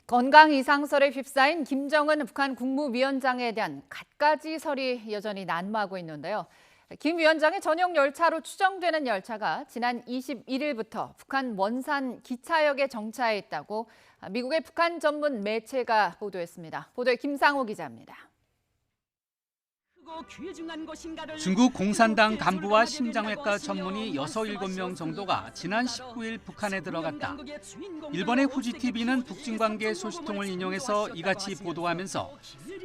건강 이상설에 휩싸인 김정은 북한 국무위원장에 대한 갖가지 설이 여전히 난무하고 있는데요. 김 위원장의 전용 열차로 추정되는 열차가 지난 21일부터 북한 원산 기차역에 정차해 있다고 미국의 북한 전문 매체가 보도했습니다. 보도에 김상호 기자입니다. 중국 공산당 간부와 심장외과 전문의 6, 7명 정도가 지난 19일 북한에 들어갔다. 일본의 후지TV는 북중관계 소식통을 인용해서 이같이 보도하면서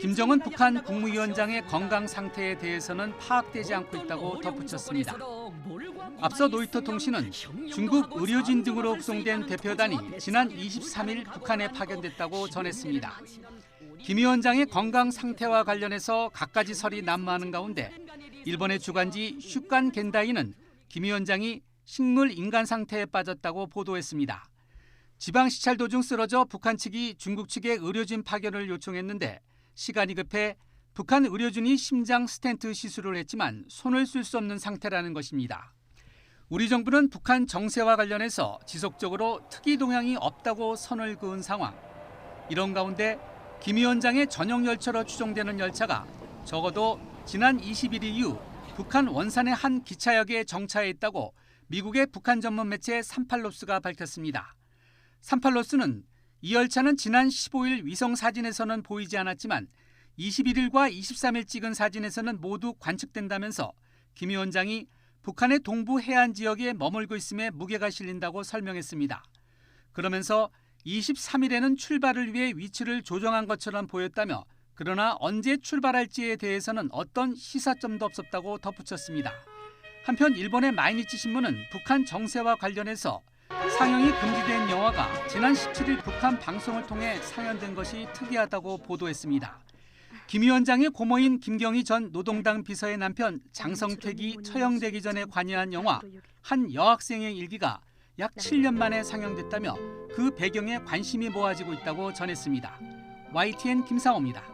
김정은 북한 국무위원장의 건강 상태에 대해서는 파악되지 않고 있다고 덧붙였습니다. 앞서 로이터 통신은 중국 의료진 등으로 구성된 대표단이 지난 23일 북한에 파견됐다고 전했습니다. 김 위원장의 건강 상태와 관련해서 갖가지 설이 난무하는 가운데 일본의 주간지 슈간 겐다이는 김 위원장이 식물 인간 상태에 빠졌다고 보도했습니다. 지방 시찰 도중 쓰러져 북한 측이 중국 측에 의료진 파견을 요청했는데 시간이 급해 북한 의료진이 심장 스텐트 시술을 했지만 손을 쓸 수 없는 상태라는 것입니다. 우리 정부는 북한 정세와 관련해서 지속적으로 특이 동향이 없다고 선을 그은 상황. 이런 가운데 김 위원장의 전용 열차로 추정되는 열차가 적어도 지난 21일 이후 북한 원산의 한 기차역에 정차해 있다고 미국의 북한 전문 매체 산팔로스가 밝혔습니다. 산팔로스는 이 열차는 지난 15일 위성 사진에서는 보이지 않았지만 21일과 23일 찍은 사진에서는 모두 관측된다면서 김 위원장이 북한의 동부 해안 지역에 머물고 있음에 무게가 실린다고 설명했습니다. 그러면서 23일에는 출발을 위해 위치를 조정한 것처럼 보였다며 그러나 언제 출발할지에 대해서는 어떤 시사점도 없었다고 덧붙였습니다. 한편 일본의 마이니치 신문은 북한 정세와 관련해서 상영이 금지된 영화가 지난 17일 북한 방송을 통해 상연된 것이 특이하다고 보도했습니다. 김 위원장의 고모인 김경희 전 노동당 비서의 남편 장성택이 처형되기 전에 관여한 영화 한 여학생의 일기가 약 7년 만에 상영됐다며 그 배경에 관심이 모아지고 있다고 전했습니다. YTN 김상호입니다.